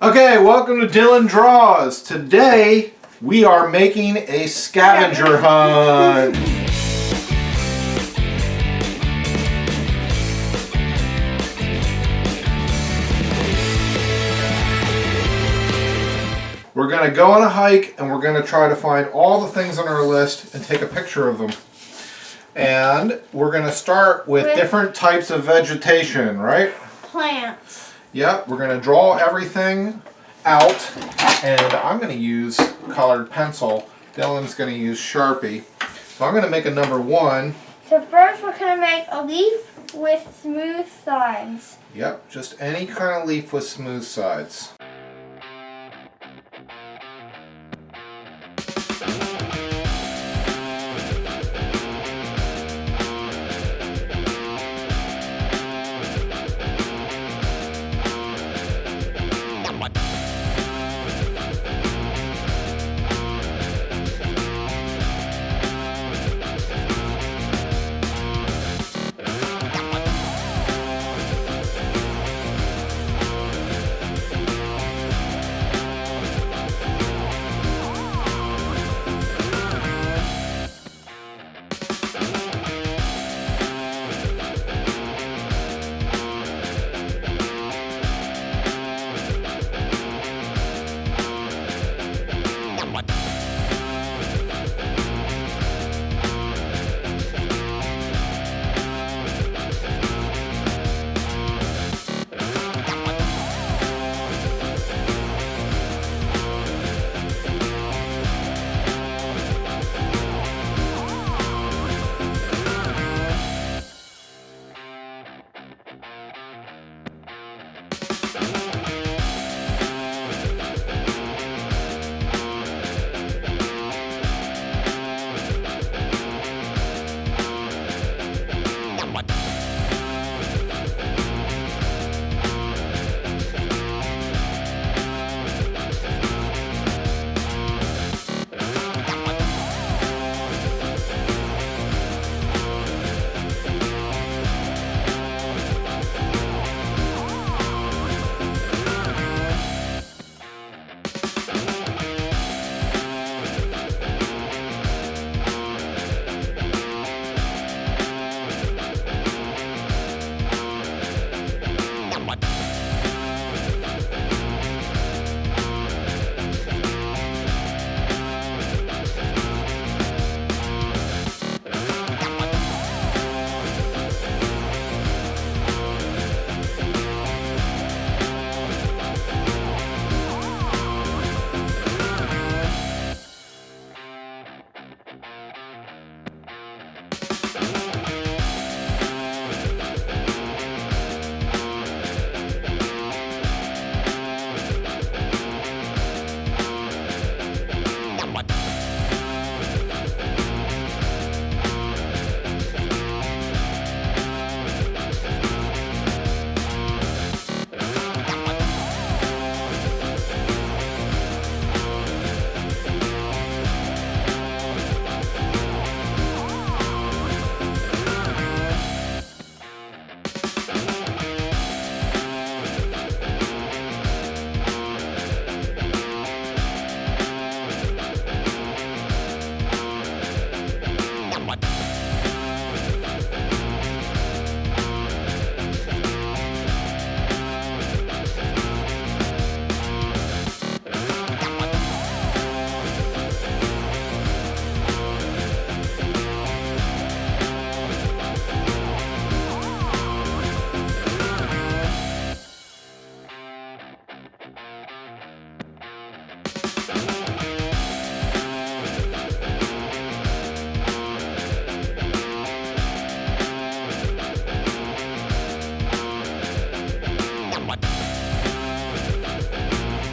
Okay, welcome to Dylan Draws. Today we are making a scavenger hunt. We're going to go on a hike and we're going to try to find all the things on our list and take a picture of them. And we're going to start with different types of vegetation, right? Plants. Yep, we're going to draw everything out, and I'm going to use colored pencil. Dylan's going to use Sharpie. So I'm going to make a number 1. So first we're going to make a leaf with smooth sides. Yep, just any kind of leaf with smooth sides.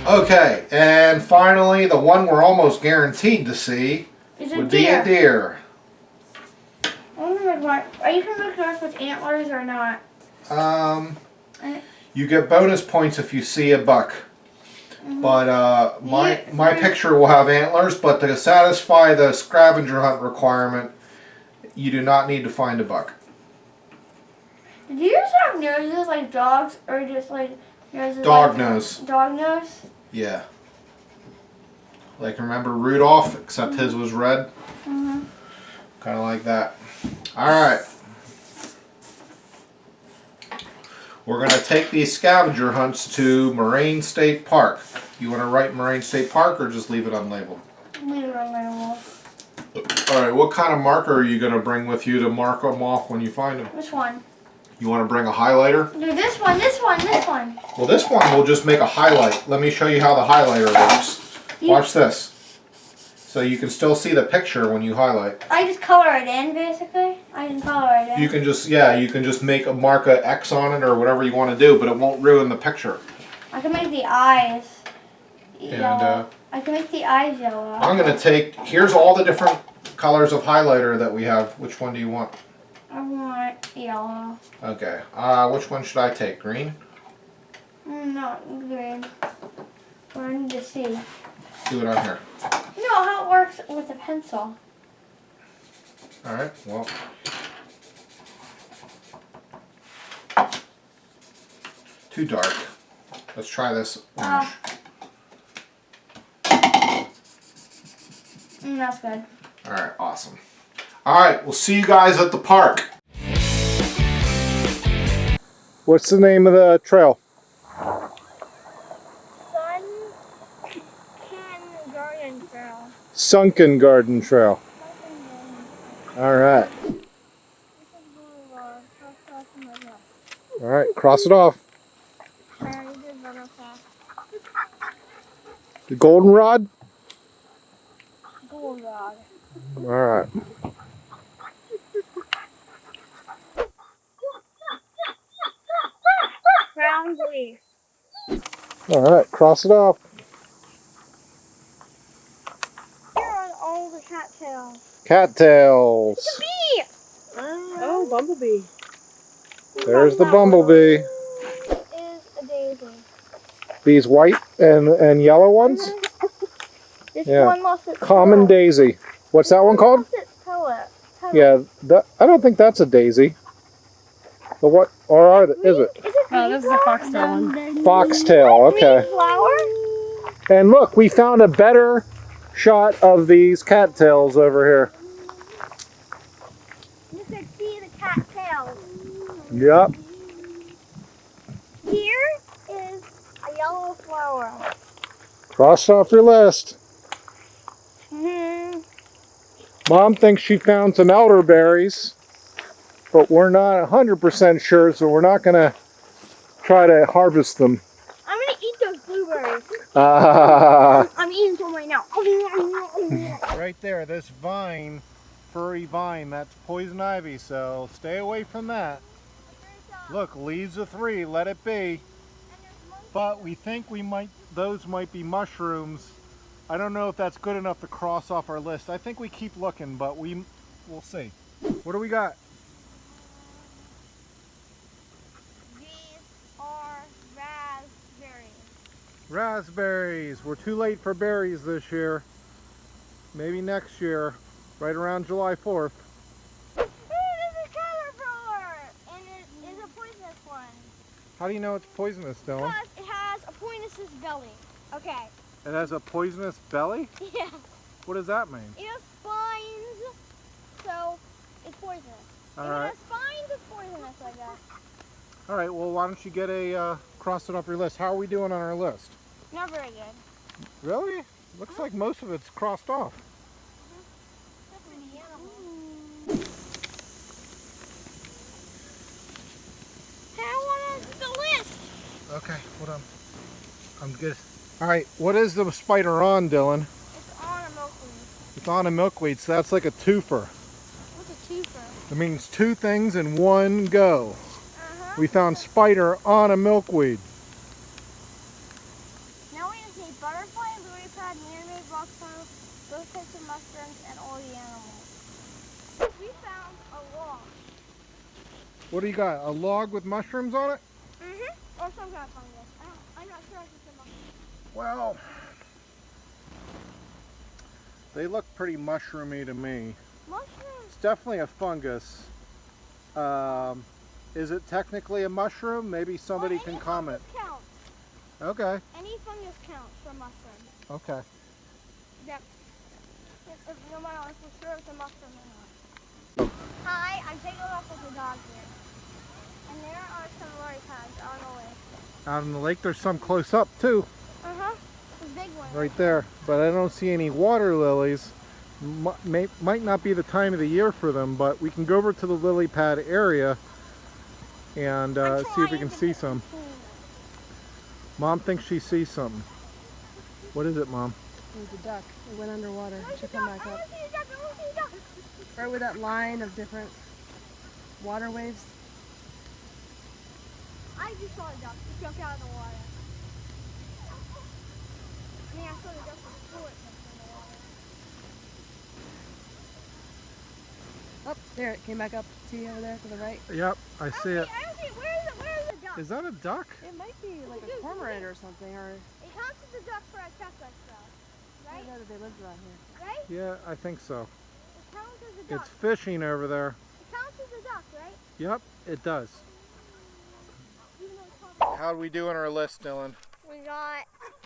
Okay, and finally, the one we're almost guaranteed to see would be a deer. Oh my God. Are you going to make yours with antlers or not? You get bonus points if you see a buck. But my picture will have antlers, but to satisfy the scavenger hunt requirement, you do not need to find a buck. Do deers have noses like dogs, or just like Yours is Dog like nose. Dog nose? Yeah. Like, remember Rudolph, except his was red? Mm-hmm. Kind of like that. Alright. We're going to take these scavenger hunts to Moraine State Park. You want to write Moraine State Park or just leave it unlabeled? Leave it unlabeled. Alright, what kind of marker are you going to bring with you to mark them off when you find them? Which one? You want to bring a highlighter? No, this one, this one, this one. Well, this one will just make a highlight. Let me show you how the highlighter works. Watch this. So you can still see the picture when you highlight. I just color it in, basically. I can color it in. You can just, yeah, you can just mark a X on it or whatever you want to do, but it won't ruin the picture. I can make the eyes yellow. And I can make the eyes yellow. I'm going to take, here's all the different colors of highlighter that we have. Which one do you want? I want yellow. Okay. Which one should I take? Green? Not green. I need to see. Do it on here. You know how it works with a pencil. Alright, well. Too dark. Let's try this orange. That's good. Alright, awesome. Alright, we'll see you guys at the park. What's the name of the trail? Sunken Garden Trail. Alright. Alright, cross it off. The goldenrod? Goldenrod. Alright. Brown leaf. Alright, cross it off. Here are all the cattails. Cattails. It's a bee! Oh, bumblebee. There's the bumblebee. It is a daisy. These white and yellow ones? This Yeah. one lost its Common pellet. daisy. What's that one called? Lost its pellet. Yeah, I don't think that's a daisy. But what, or are they, is it? Oh, this is a foxtail one. Foxtail, okay. Flower? And look, we found a better shot of these cattails over here. You can see the cattails. Yep. Here is a yellow flower. Cross off your list. Mm-hmm. Mom thinks she found some elderberries, but we're not 100% sure, so we're not going to try to harvest them. I'm going to eat those blueberries. Ah. I'm eating some right now. Right there, this vine, furry vine, that's poison ivy, so stay away from that. Look, leaves of 3, let it be. But we think those might be mushrooms. I don't know if that's good enough to cross off our list. I think we keep looking, but we'll see. What do we got? These are raspberries. Raspberries. We're too late for berries this year. Maybe next year, right around July 4th. Ooh, this is caterpillar, and it is a poisonous one. How do you know it's poisonous, Dylan? Because it has a poisonous belly. Okay. It has a poisonous belly? Yeah. What does that mean? It has spines, so it's poisonous. All If right. it has spines, it's poisonous like that. All right, well, why don't you get cross it off your list. How are we doing on our list? Not very good. Really? Looks like most of it's crossed off. Except for the animals. I want the list. Okay, hold on. I'm good. All right, what is the spider on, Dylan? It's on a milkweed. It's on a milkweed, so that's like a twofer. What's a twofer? That means 2 things in one go. Uh-huh. We found spider on a milkweed. Now we just need butterfly, lily pad, man-made rock tunnel, those types of mushrooms, and all the animals. We found a log. What do you got? A log with mushrooms on it? Mm-hmm. Or some kind of fungus. I'm not sure if it's a mushroom. Well, they look pretty mushroomy to me. Mushrooms? It's definitely a fungus. Is it technically a mushroom? Maybe somebody can comment. Count. Okay. Any fungus counts for mushroom. Okay. Yep. No matter for sure if it's a mushroom or not. Hi, I'm taking a walk with the dog here. And there are some lily pads on the lake. Out in the lake, there's some close up too. Uh-huh. The big one. Right there. But I don't see any water lilies. Might not be the time of the year for them, but we can go over to the lily pad area and see if we can see some. Mom thinks she sees something. What is it, Mom? There's a duck. It went underwater. It should come back up. I want to see a duck. I want to see a duck. Right with that line of different water waves. I just saw a duck. It jumped out of the water. I mean, I saw the duck before it jumped in the water. Oh, there it came back up. See over there to the right? Yep, I see it. I don't see it. Where is it? Where is the duck? Is that a duck? It might be like a cormorant or something, or It counts as a duck for a checklist, though. I Right? know that they lived around here. Right? Yeah, I think so. It counts as a duck. It's fishing over there. It counts as a duck, right? Yep, it does. Even though it's called. How do we do on our list, Dylan? We got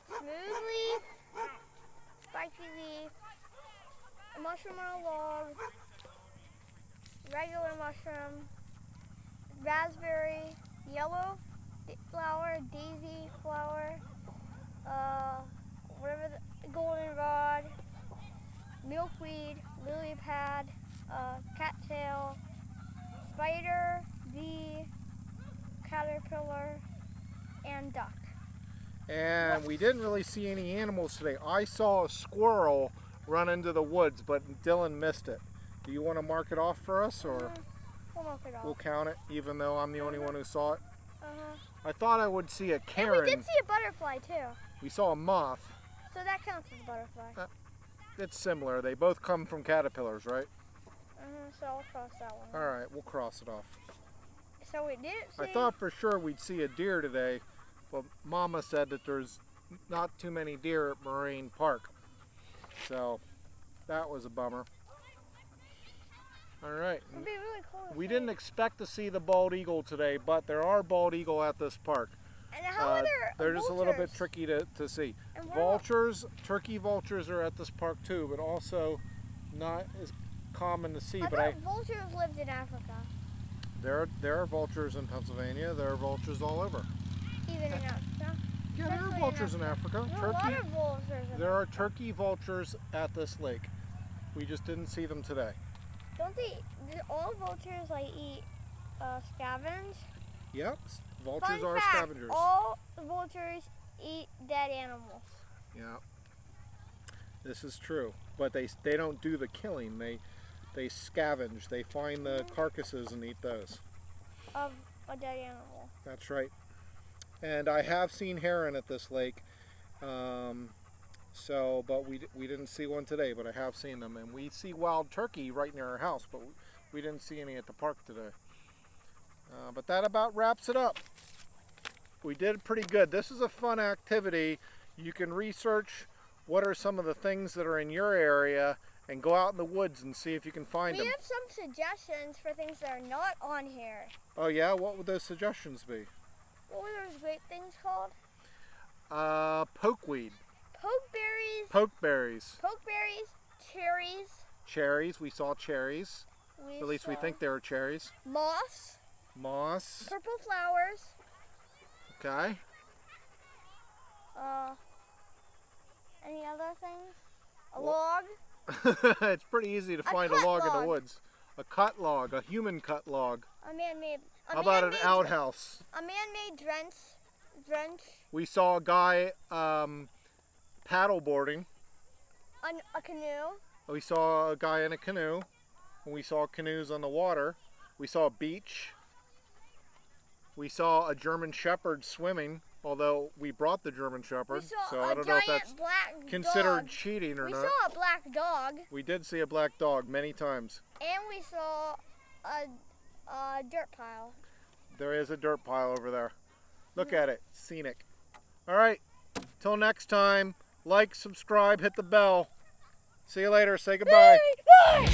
smooth leaf, spiky leaf, a mushroom on a log, regular mushroom, raspberry, yellow flower, daisy flower, whatever the goldenrod, milkweed, lily pad, cattail, spider, bee, caterpillar, and duck. And we didn't really see any animals today. I saw a squirrel run into the woods, but Dylan missed it. Do you want to mark it off for us, or We'll mark it off. we'll count it, even though I'm the only one who saw it? Uh-huh. I thought I would see a And Karen. we did see a butterfly too, We saw a moth. so that counts as a butterfly. It's similar. They both come from caterpillars, right? So I'll cross that one. All right, we'll cross it off. So we didn't see. I thought for sure we'd see a deer today, but Mama said that there's not too many deer at Moraine Park. So that was a bummer. All right. It'd be really cool. To We see. didn't expect to see the bald eagle today, but there are bald eagle at this park. And how are there They're just a little bit vultures? tricky to see. And what about- Vultures, turkey vultures are at this park too, but also not as common to see. I But thought vultures lived in Africa, there are vultures in Pennsylvania. There are vultures all over. even in Africa. Yeah, there are Especially in vultures in Africa. There are a lot of vultures. In There are turkey vultures at this lake. We just didn't see them today. Don't they? Do all vultures like eat scavenge? Yep, vultures Fun are fact, scavengers. all vultures eat dead animals. Yeah, this is true. But they don't do the killing. They scavenge. They find the carcasses and eat those. Of a dead animal. That's right. And I have seen heron at this lake. But we didn't see one today, but I have seen them. And we see wild turkey right near our house, but we didn't see any at the park today. But that about wraps it up. We did pretty good. This is a fun activity. You can research what are some of the things that are in your area and go out in the woods and see if you can find We them. have some suggestions for things that are not on here. Oh yeah? What would those suggestions be? What were those great things called? Pokeweed. Pokeberries. Pokeberries. Pokeberries. Cherries. Cherries. We saw cherries. At least we saw think they were cherries. moss. Moss. Purple flowers. Okay. Any other things? A log. It's pretty easy to find a cut log in log. the woods. A cut log. A human cut log. A man-made. How about an outhouse? A man-made drench. We saw a guy paddle boarding. A canoe. We saw a guy in a canoe. We saw canoes on the water. We saw a beach. We saw a German Shepherd swimming, although we brought the German Shepherd. We saw so a I don't know if giant that's black considered dog. cheating or We not. saw a black dog. We did see a black dog many times. And we saw a dirt pile. There is a dirt pile over there. Look at it. Scenic. All right. Till next time, like, subscribe, hit the bell. See you later. Say goodbye. Bye.